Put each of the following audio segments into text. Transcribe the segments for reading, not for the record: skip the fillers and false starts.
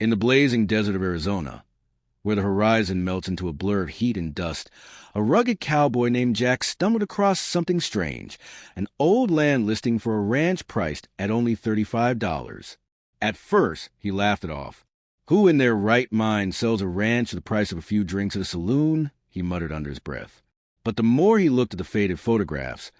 In the blazing desert of Arizona, where the horizon melts into a blur of heat and dust, a rugged cowboy named Jack stumbled across something strange, an old land listing for a ranch priced at only $35. At first, he laughed it off. Who in their right mind sells a ranch at the price of a few drinks at a saloon? He muttered under his breath. But the more he looked at the faded photographs,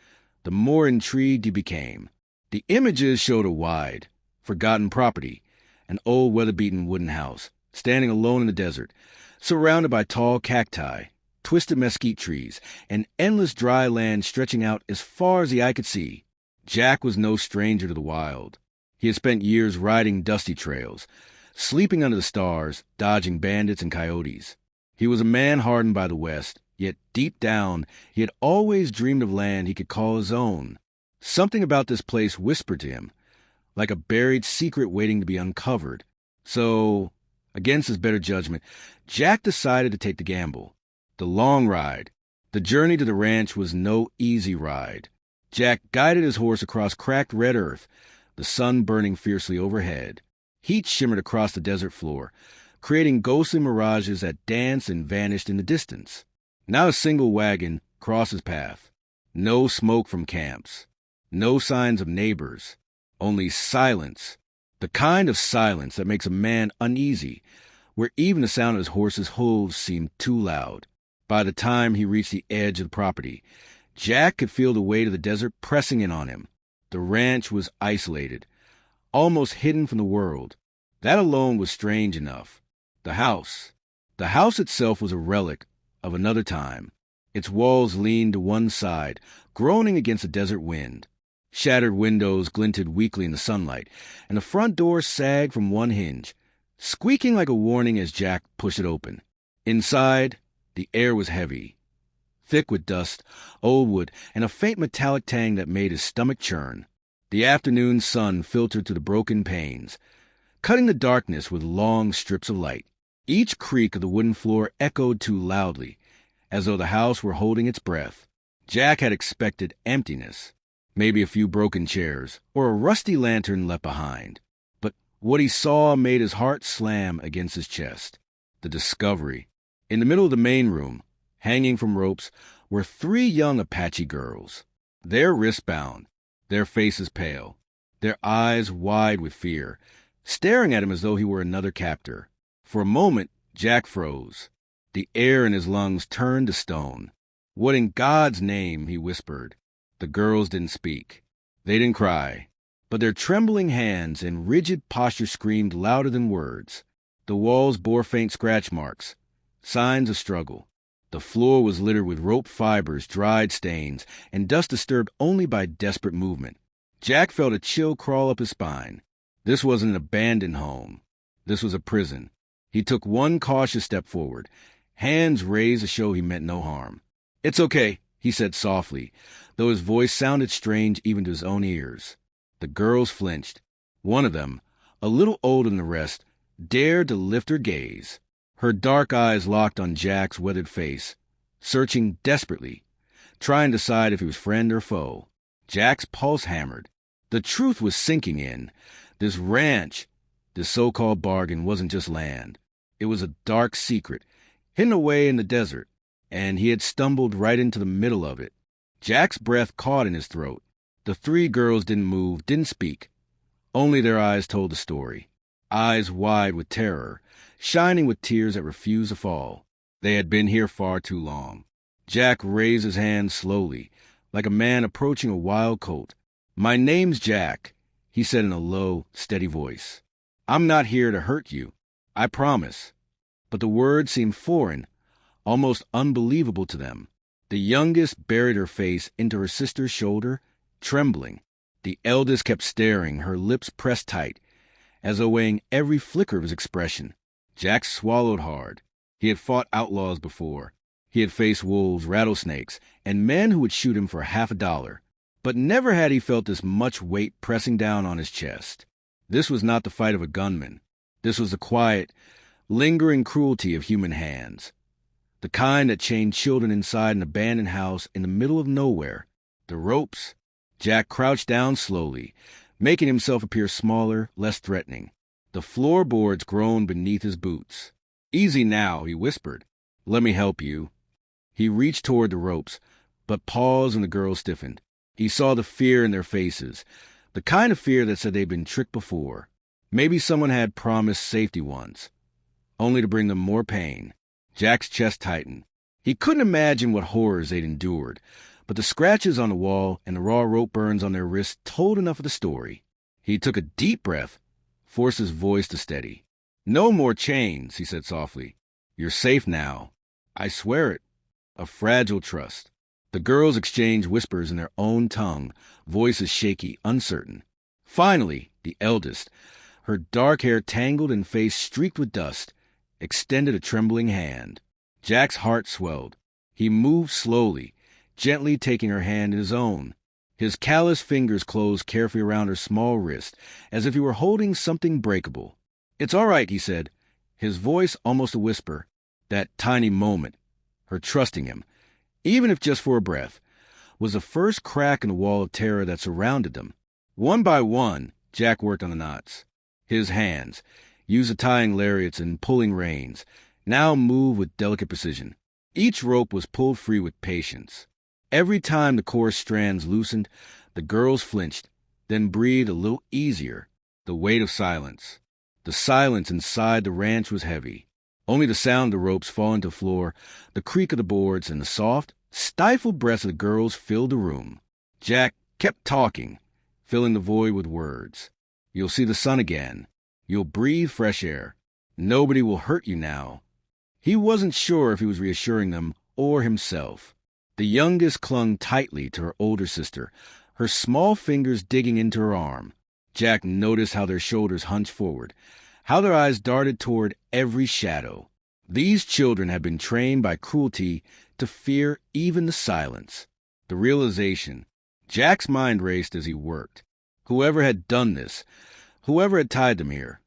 the more intrigued he became. The images showed a wide, forgotten property, an old weather-beaten wooden house, standing alone in the desert, surrounded by tall cacti, twisted mesquite trees, and endless dry land stretching out as far as the eye could see. Jack was no stranger to the wild. He had spent years riding dusty trails, sleeping under the stars, dodging bandits and coyotes. He was a man hardened by the West, yet deep down he had always dreamed of land he could call his own. Something about this place whispered to him, like a buried secret waiting to be uncovered. So, against his better judgment, Jack decided to take the gamble. The long ride. The journey to the ranch was no easy ride. Jack guided his horse across cracked red earth, the sun burning fiercely overhead. Heat shimmered across the desert floor, creating ghostly mirages that danced and vanished in the distance. Not a single wagon crossed his path. No smoke from camps. No signs of neighbors. Only silence. The kind of silence that makes a man uneasy, where even the sound of his horse's hooves seemed too loud. By the time he reached the edge of the property, Jack could feel the weight of the desert pressing in on him. The ranch was isolated, almost hidden from the world. That alone was strange enough. The house itself was a relic of another time. Its walls leaned to one side, groaning against the desert wind. Shattered windows glinted weakly in the sunlight, and the front door sagged from one hinge, squeaking like a warning as Jack pushed it open. Inside, the air was heavy, thick with dust, old wood, and a faint metallic tang that made his stomach churn. The afternoon sun filtered through the broken panes, cutting the darkness with long strips of light. Each creak of the wooden floor echoed too loudly, as though the house were holding its breath. Jack had expected emptiness, maybe a few broken chairs, or a rusty lantern left behind. But what he saw made his heart slam against his chest. The discovery. In the middle of the main room, hanging from ropes, were 3 young Apache girls. Their wrists bound, their faces pale, their eyes wide with fear, staring at him as though he were another captor. For a moment, Jack froze. The air in his lungs turned to stone. "What in God's name?" he whispered. The girls didn't speak. They didn't cry. But their trembling hands and rigid posture screamed louder than words. The walls bore faint scratch marks, signs of struggle. The floor was littered with rope fibers, dried stains, and dust disturbed only by desperate movement. Jack felt a chill crawl up his spine. This wasn't an abandoned home. This was a prison. He took one cautious step forward, hands raised to show he meant no harm. "It's okay," he said softly, though his voice sounded strange even to his own ears. The girls flinched. One of them, a little older than the rest, dared to lift her gaze. Her dark eyes locked on Jack's weathered face, searching desperately, trying to decide if he was friend or foe. Jack's pulse hammered. The truth was sinking in. This ranch, this so-called bargain, wasn't just land. It was a dark secret, hidden away in the desert, and he had stumbled right into the middle of it. Jack's breath caught in his throat. The 3 girls didn't move, didn't speak. Only their eyes told the story. Eyes wide with terror, shining with tears that refused to fall. They had been here far too long. Jack raised his hand slowly, like a man approaching a wild colt. "My name's Jack," he said in a low, steady voice. "I'm not here to hurt you. I promise." But the words seemed foreign, almost unbelievable to them. The youngest buried her face into her sister's shoulder, trembling. The eldest kept staring, her lips pressed tight, as though weighing every flicker of his expression. Jack swallowed hard. He had fought outlaws before. He had faced wolves, rattlesnakes, and men who would shoot him for half a dollar. But never had he felt this much weight pressing down on his chest. This was not the fight of a gunman. This was the quiet, lingering cruelty of human hands. The kind that chained children inside an abandoned house in the middle of nowhere. The ropes. Jack crouched down slowly, making himself appear smaller, less threatening. The floorboards groaned beneath his boots. "Easy now," he whispered. "Let me help you." He reached toward the ropes, but paused and the girls stiffened. He saw the fear in their faces, the kind of fear that said they'd been tricked before. Maybe someone had promised safety once, only to bring them more pain. Jack's chest tightened. He couldn't imagine what horrors they'd endured, but the scratches on the wall and the raw rope burns on their wrists told enough of the story. He took a deep breath, forced his voice to steady. "No more chains," he said softly. "You're safe now. I swear it." A fragile trust. The girls exchanged whispers in their own tongue, voices shaky, uncertain. Finally, the eldest, her dark hair tangled and face streaked with dust, extended a trembling hand. Jack's heart swelled. He moved slowly, gently taking her hand in his own. His calloused fingers closed carefully around her small wrist, as if he were holding something breakable. "It's all right," he said, his voice almost a whisper. That tiny moment, her trusting him, even if just for a breath, was the first crack in the wall of terror that surrounded them. One by one, Jack worked on the knots. His hands, used to tying lariats and pulling reins, now moved with delicate precision. Each rope was pulled free with patience. Every time the coarse strands loosened, the girls flinched, then breathed a little easier. The weight of silence. The silence inside the ranch was heavy. Only the sound of the ropes falling to the floor, the creak of the boards, and the soft, stifled breaths of the girls filled the room. Jack kept talking, filling the void with words. "You'll see the sun again. You'll breathe fresh air. Nobody will hurt you now." He wasn't sure if he was reassuring them or himself. The youngest clung tightly to her older sister, her small fingers digging into her arm. Jack noticed how their shoulders hunched forward, how their eyes darted toward every shadow. These children had been trained by cruelty to fear even the silence. The realization. Jack's mind raced as he worked. Whoever had done this, whoever had tied them here,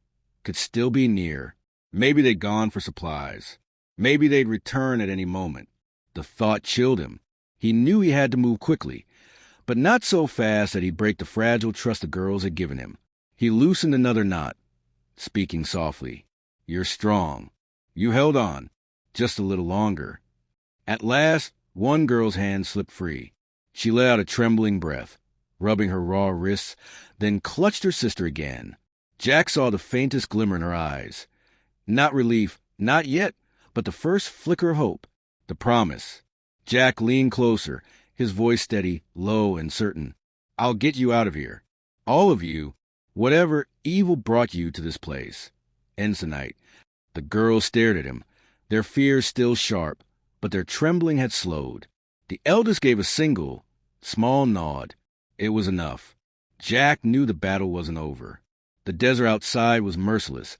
could still be near. Maybe they'd gone for supplies. Maybe they'd return at any moment. The thought chilled him. He knew he had to move quickly, but not so fast that he'd break the fragile trust the girls had given him. He loosened another knot, speaking softly. "You're strong. You held on. Just a little longer." At last, one girl's hand slipped free. She let out a trembling breath, rubbing her raw wrists, then clutched her sister again. Jack saw the faintest glimmer in her eyes. Not relief, not yet, but the first flicker of hope, the promise. Jack leaned closer, his voice steady, low, and certain. "I'll get you out of here. All of you, whatever evil brought you to this place." Ensignite. The girls stared at him, their fears still sharp, but their trembling had slowed. The eldest gave a single, small nod. It was enough. Jack knew the battle wasn't over. The desert outside was merciless,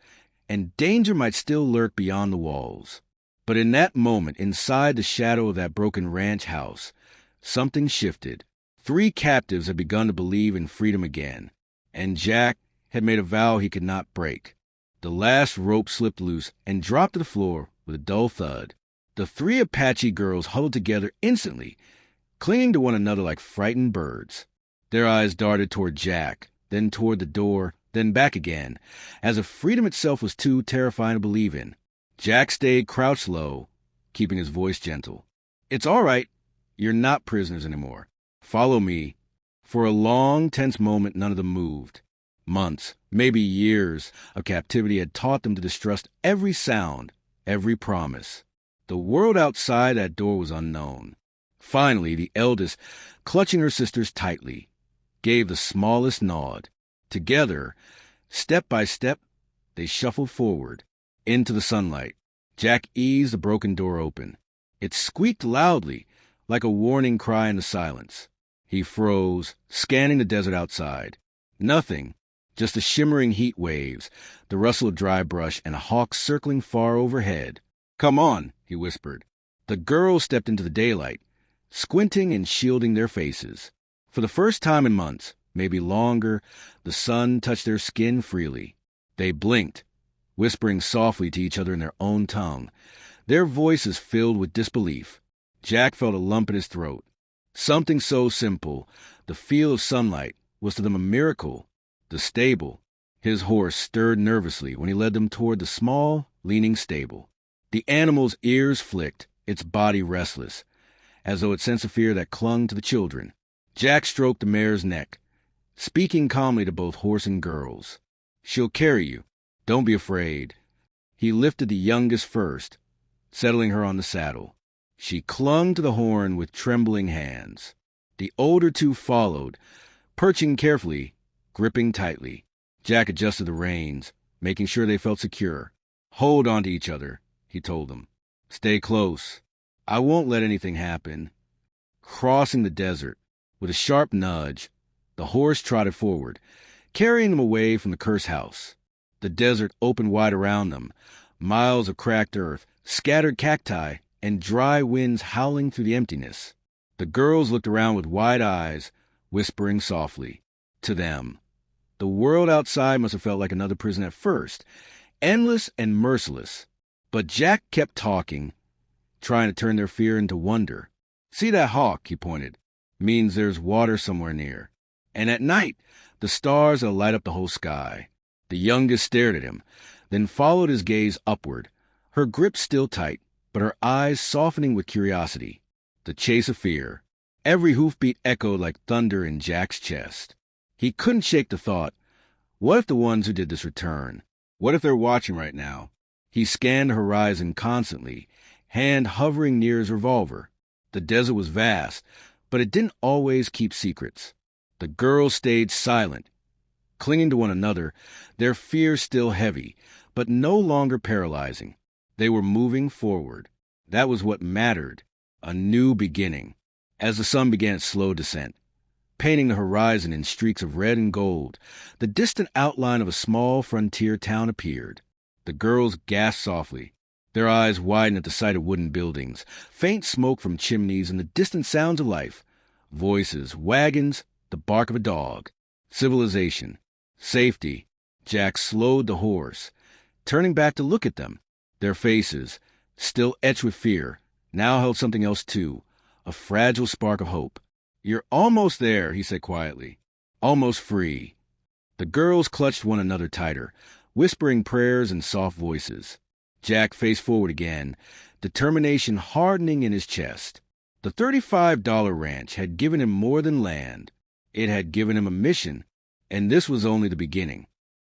and danger might still lurk beyond the walls. But in that moment, inside the shadow of that broken ranch house, something shifted. 3 captives had begun to believe in freedom again, and Jack had made a vow he could not break. The last rope slipped loose and dropped to the floor with a dull thud. The 3 Apache girls huddled together instantly, clinging to one another like frightened birds. Their eyes darted toward Jack, then toward the door, then back again, as if freedom itself was too terrifying to believe in. Jack stayed crouched low, keeping his voice gentle. "It's all right. You're not prisoners anymore. Follow me." For a long, tense moment, none of them moved. Months, maybe years, of captivity had taught them to distrust every sound, every promise. The world outside that door was unknown. Finally, the eldest, clutching her sisters tightly, gave the smallest nod. Together, step by step, they shuffled forward, into the sunlight. Jack eased the broken door open. It squeaked loudly, like a warning cry in the silence. He froze, scanning the desert outside. Nothing, just the shimmering heat waves, the rustle of dry brush, and a hawk circling far overhead. "Come on," he whispered. The girls stepped into the daylight, squinting and shielding their faces. For the first time in months, maybe longer, the sun touched their skin freely. They blinked, whispering softly to each other in their own tongue, their voices filled with disbelief. Jack felt a lump in his throat. Something so simple, the feel of sunlight, was to them a miracle. The stable, His horse stirred nervously when he led them toward the small, leaning stable. The animal's ears flicked, its body restless, as though it sensed a fear that clung to the children. Jack stroked the mare's neck, speaking calmly to both horse and girls. "She'll carry you. Don't be afraid." He lifted the youngest first, settling her on the saddle. She clung to the horn with trembling hands. The older two followed, perching carefully, gripping tightly. Jack adjusted the reins, making sure they felt secure. "Hold on to each other," he told them. "Stay close. I won't let anything happen." Crossing the desert, with a sharp nudge, the horse trotted forward, carrying them away from the curse house. The desert opened wide around them, miles of cracked earth, scattered cacti, and dry winds howling through the emptiness. The girls looked around with wide eyes, whispering softly. To them, the world outside must have felt like another prison at first, endless and merciless. But Jack kept talking, trying to turn their fear into wonder. "See that hawk," he pointed. "Means there's water somewhere near. And at night, the stars will light up the whole sky." The youngest stared at him, then followed his gaze upward, her grip still tight, but her eyes softening with curiosity. The chase of fear. Every hoofbeat echoed like thunder in Jack's chest. He couldn't shake the thought, what if the ones who did this return? What if they're watching right now? He scanned the horizon constantly, hand hovering near his revolver. The desert was vast, but it didn't always keep secrets. The girls stayed silent, clinging to one another, their fear still heavy, but no longer paralyzing. They were moving forward. That was what mattered, a new beginning. As the sun began its slow descent, painting the horizon in streaks of red and gold, the distant outline of a small frontier town appeared. The girls gasped softly. Their eyes widened at the sight of wooden buildings, faint smoke from chimneys, and the distant sounds of life. Voices, wagons, the bark of a dog. Civilization. Safety. Jack slowed the horse, turning back to look at them. Their faces, still etched with fear, now held something else too, a fragile spark of hope. "You're almost there," he said quietly. "Almost free." The girls clutched one another tighter, whispering prayers in soft voices. Jack faced forward again, determination hardening in his chest. The $35 ranch had given him more than land. It had given him a mission, and this was only the beginning.